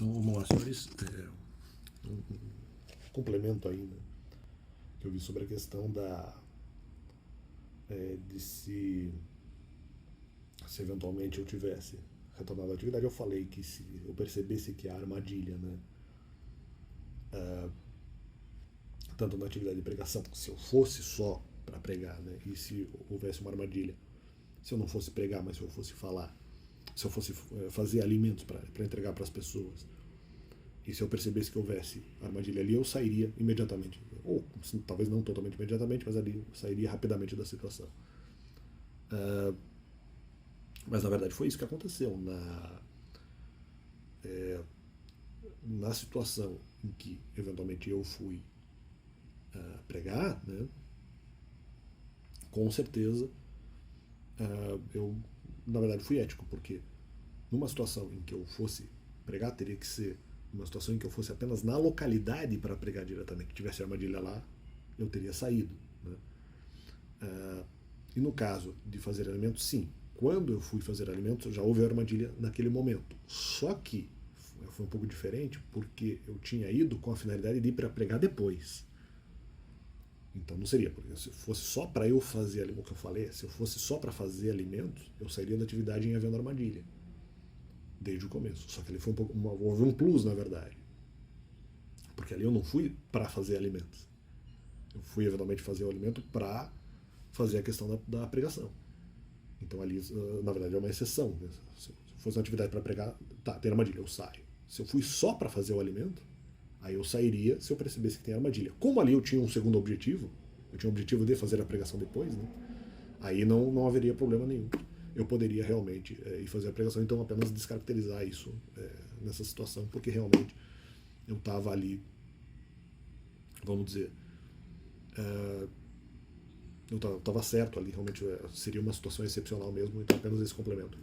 Então vamos lá, senhores. Um complemento ainda que eu vi sobre a questão de se eventualmente eu tivesse retornado à atividade, eu falei que se eu percebesse que a armadilha, né, tanto na atividade de pregação, se eu fosse só para pregar, né, e se houvesse uma armadilha, se eu não fosse pregar, mas se eu fosse falar, se eu fosse fazer alimentos para entregar para as pessoas, e se eu percebesse que houvesse armadilha ali, eu sairia imediatamente. Ou talvez não totalmente imediatamente, mas ali eu sairia rapidamente da situação. Mas na verdade foi isso que aconteceu. Na situação em que eventualmente eu fui pregar, né, com certeza eu na verdade fui ético, porque numa situação em que eu fosse pregar, teria que ser uma situação em que eu fosse apenas na localidade para pregar diretamente, que tivesse armadilha lá, eu teria saído. Né? E no caso de fazer alimentos, sim. Quando eu fui fazer alimentos, já houve armadilha naquele momento. Só que foi um pouco diferente, porque eu tinha ido com a finalidade de ir para pregar depois. Então não seria, porque se fosse só para eu fazer o que eu falei, se eu fosse só para fazer alimentos, eu sairia da atividade em havendo armadilha. Desde o começo. Só que ali foi houve um plus, na verdade. Porque ali eu não fui para fazer alimentos. Eu fui eventualmente fazer o alimento para fazer a questão da pregação. Então ali, na verdade, é uma exceção. Se fosse uma atividade para pregar, tá, tem armadilha, eu saio. Se eu fui só para fazer o alimento, aí eu sairia se eu percebesse que tem armadilha. Como ali eu tinha um segundo objetivo, eu tinha o objetivo de fazer a pregação depois, né? Aí não haveria problema nenhum. Eu poderia realmente ir fazer a pregação, então apenas descaracterizar isso nessa situação, porque realmente eu estava ali, vamos dizer, eu estava certo ali, realmente seria uma situação excepcional mesmo, então apenas esse complemento.